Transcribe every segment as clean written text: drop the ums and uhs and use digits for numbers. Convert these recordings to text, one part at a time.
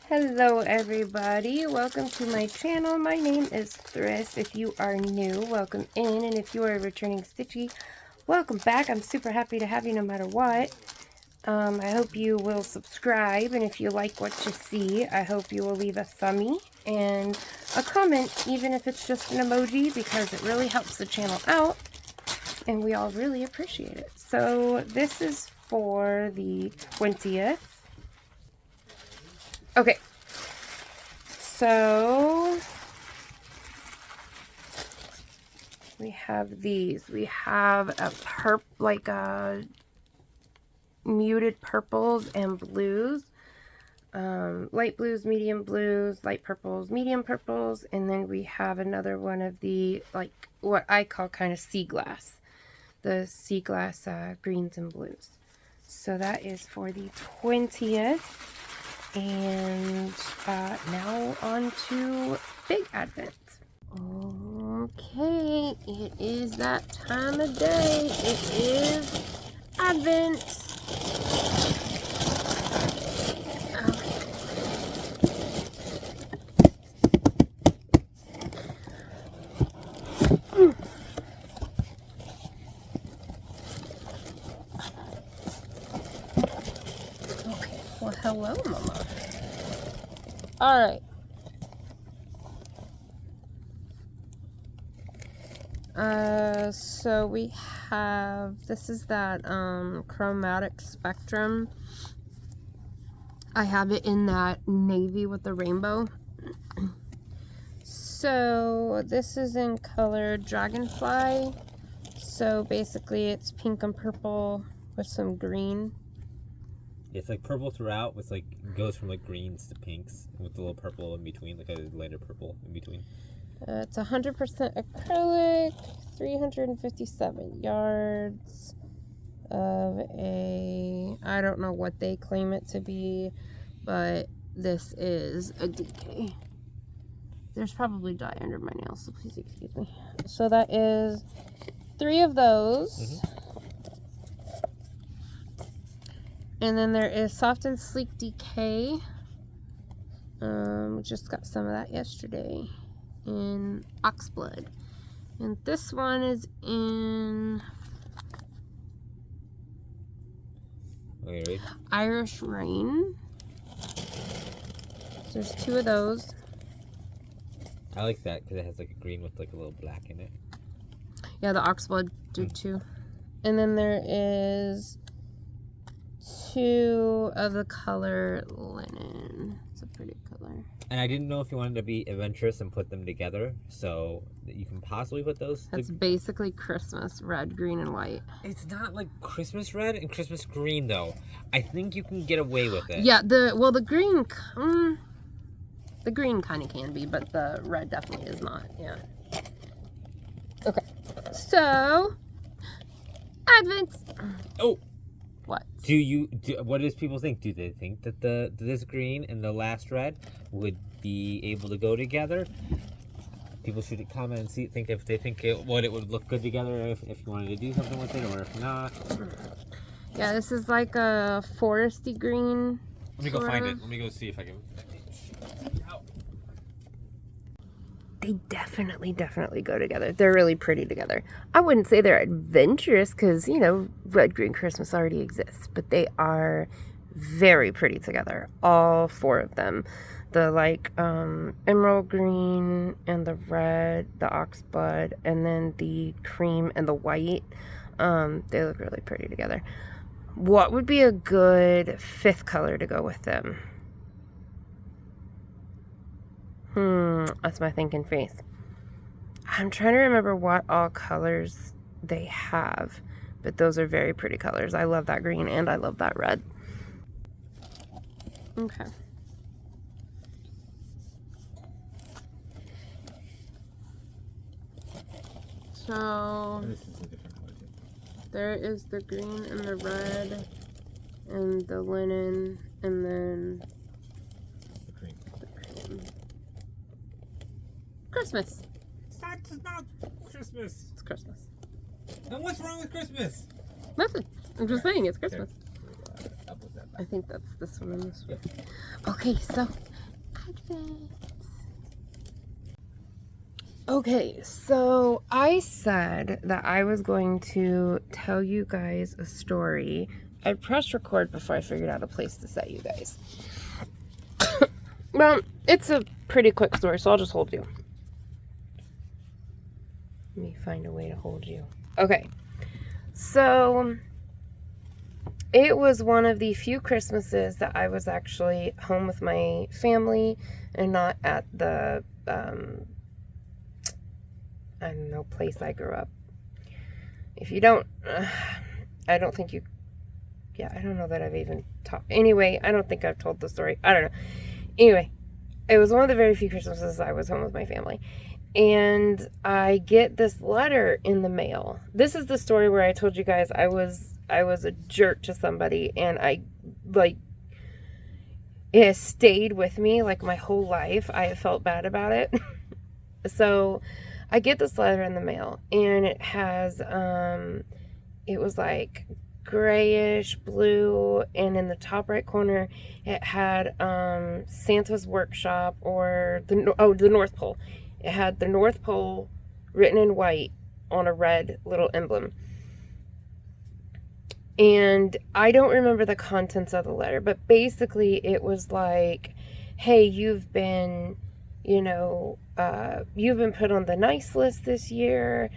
Hello everybody, welcome to my channel. My name is Thriss. If you are new, welcome in, and if you are a returning Stitchy, welcome back. I'm super happy to have you no matter what. I hope you will subscribe, and if you like what you see, I hope you will leave a thumbie and a comment, even if it's just an emoji, because it really helps the channel out, and we all really appreciate it. So this is for the 20th. Okay, so we have these. We have a muted purples and blues, light blues, medium blues, light purples, medium purples, and then we have another one of the, like, what I call kind of sea glass, the sea glass greens and blues. So that is for the 20th. And now on to Big Advent. Okay, it is that time of day. It is Advent. Okay, well, hello, Mama. All right. So we have, this is that chromatic spectrum. I have it in that navy with the rainbow. So this is in color Dragonfly. So basically it's pink and purple with some green. It's like purple throughout, with like goes from like greens to pinks with a little purple in between, like a lighter purple in between. It's 100% acrylic, 357 yards of a, I don't know what they claim it to be, but this is a DK. There's probably dye under my nails, so please excuse me. So that is 3 of those. And then there is Soft and Sleek DK. We just got some of that yesterday in Oxblood. And this one is in Irish Rain. So there's 2 of those. I like that because it has like a green with like a little black in it. Yeah, the Oxblood do too. And then there is 2 of the color Linen. It's a pretty color. And I didn't know if you wanted to be adventurous and put them together, so that you can possibly put those. That's basically Christmas red, green, and white. It's not like Christmas red and Christmas green though. I think you can get away with it. Yeah, the green, the green kind of can be, but the red definitely is not. Yeah. Okay. So, Advent. Oh. What? What does people think? Do they think that this green and the last red would be able to go together? People should comment and think if they think it would look good together, if you wanted to do something with it, or if not. Yeah, this is like a foresty green. Let me go find it. Let me go see if I can. They definitely go together. They're really pretty together. I wouldn't say they're adventurous because, you know, red, green Christmas already exists, but they are very pretty together. All 4 of them. The like emerald green and the red, the oxblood, and then the cream and the white. They look really pretty together. What would be a good 5th color to go with them? That's my thinking face. I'm trying to remember what all colors they have, but those are very pretty colors. I love that green and I love that red. Okay. So there is the green and the red and the linen and then the cream. Christmas. It's not Christmas. It's Christmas. And what's wrong with Christmas? Nothing. I'm just saying it's Christmas. Up with that. I think that's this one and this one. Okay, so Advent. Okay, so I said that I was going to tell you guys a story. I pressed record before I figured out a place to set you guys. Well, it's a pretty quick story, so I'll just hold you. Let me find a way to hold you. Okay, so it was one of the few Christmases that I was actually home with my family and not at the, I don't know, place I grew up. If you don't, I don't think you, yeah, I don't know that I've even talked. Anyway, I don't think I've told the story. I don't know. Anyway, it was one of the very few Christmases I was home with my family. And I get this letter in the mail. This is the story where I told you guys I was a jerk to somebody, and it has stayed with me like my whole life. I have felt bad about it. So I get this letter in the mail, and it has, it was like grayish blue, and in the top right corner, it had Santa's Workshop, or the North Pole. It had the North Pole written in white on a red little emblem. And I don't remember the contents of the letter, but basically it was like, hey, you've been put on the nice list this year.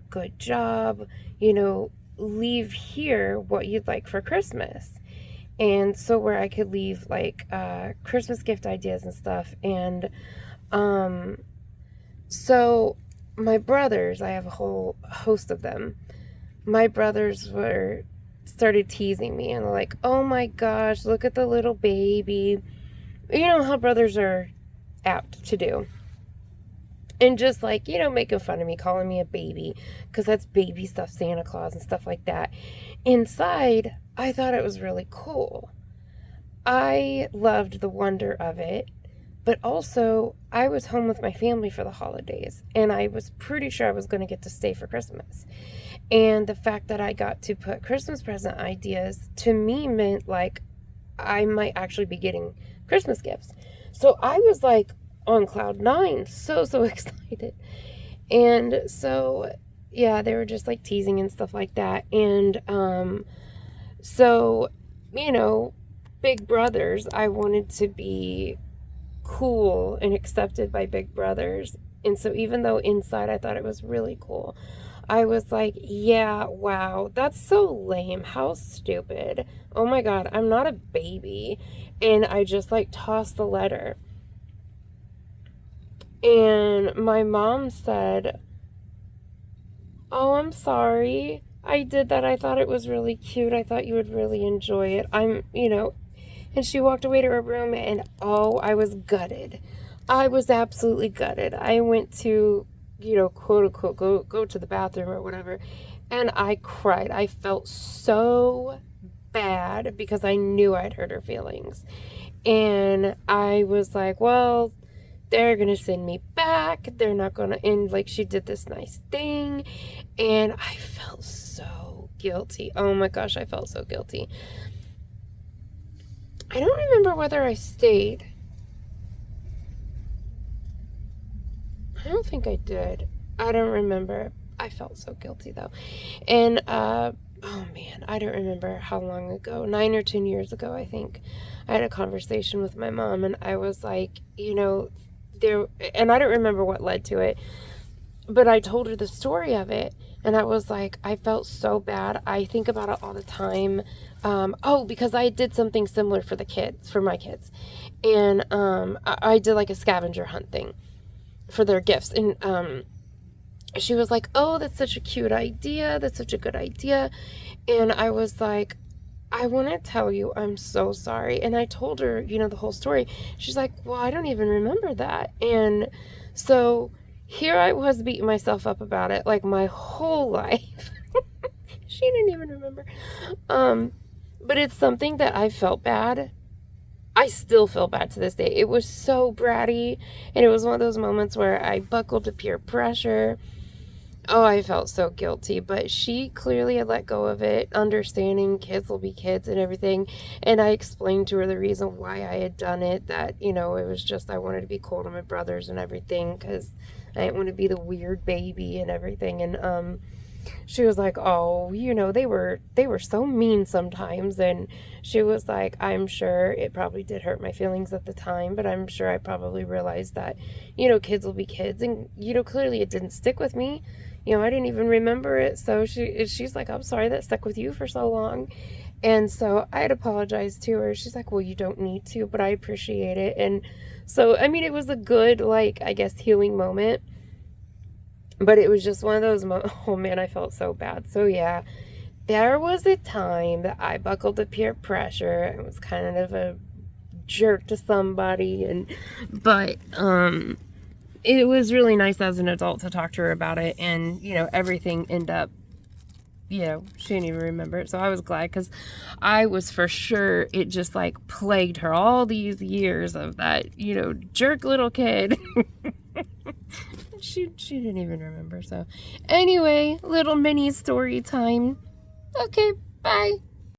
Good job. Leave here what you'd like for Christmas. And so where I could leave like Christmas gift ideas and stuff. And so my brothers, I have a whole host of them. My brothers started teasing me, and they're like, oh my gosh, look at the little baby. You know how brothers are apt to do. And just like, making fun of me, calling me a baby, because that's baby stuff, Santa Claus and stuff like that. Inside, I thought it was really cool. I loved the wonder of it. But also, I was home with my family for the holidays, and I was pretty sure I was going to get to stay for Christmas. And the fact that I got to put Christmas present ideas, to me, meant like I might actually be getting Christmas gifts. So I was like on cloud nine, so excited. And so, yeah, they were just like teasing and stuff like that. And so, big brothers, I wanted to be cool and accepted by big brothers. And so even though inside I thought it was really cool, I was like, yeah, wow, that's so lame. How stupid. Oh my God, I'm not a baby. And I just like tossed the letter. And my mom said, oh, I'm sorry. I did that. I thought it was really cute. I thought you would really enjoy it. And she walked away to her room, and I was gutted. I was absolutely gutted. I went to, quote unquote, go to the bathroom or whatever, and I cried. I felt so bad because I knew I'd hurt her feelings. And I was like, well, they're going to send me back. They're not going to end, like, she did this nice thing. And I felt so guilty. Oh my gosh, I felt so guilty. I don't remember whether I stayed. I don't think I did. I don't remember. I felt so guilty though. And oh man, I don't remember how long ago, 9 or 10 years ago, I think, I had a conversation with my mom, and I was like, and I don't remember what led to it, but I told her the story of it, and I was like, I felt so bad. I think about it all the time. Because I did something similar for my kids. And I did like a scavenger hunt thing for their gifts. And she was like, oh, that's such a cute idea. That's such a good idea. And I was like, I want to tell you, I'm so sorry. And I told her, the whole story. She's like, well, I don't even remember that. And so here I was beating myself up about it like my whole life. She didn't even remember. But it's something that I felt bad. I still feel bad to this day. It was so bratty, and it was one of those moments where I buckled to peer pressure. Oh, I felt so guilty, but she clearly had let go of it, understanding kids will be kids and everything. And I explained to her the reason why I had done it, that, you know, it was just I wanted to be cool to my brothers and everything because I didn't want to be the weird baby and everything. And she was like, "Oh, you know, they were so mean sometimes." And she was like, "I'm sure it probably did hurt my feelings at the time, but I'm sure I probably realized that, you know, kids will be kids, and you know, clearly it didn't stick with me. You know, I didn't even remember it." So she's like, "I'm sorry that stuck with you for so long." And so I had apologized to her. She's like, "Well, you don't need to, but I appreciate it." And so, I mean, it was a good, like, I guess, healing moment. But it was just one of those oh man, I felt so bad. So yeah, there was a time that I buckled to peer pressure and was kind of a jerk to somebody, and but it was really nice as an adult to talk to her about it, and you know, everything ended up, you know, she didn't even remember it. So I was glad, because I was for sure it just like plagued her all these years of that, you know, jerk little kid. She didn't even remember. So anyway, little mini story time. Okay, bye.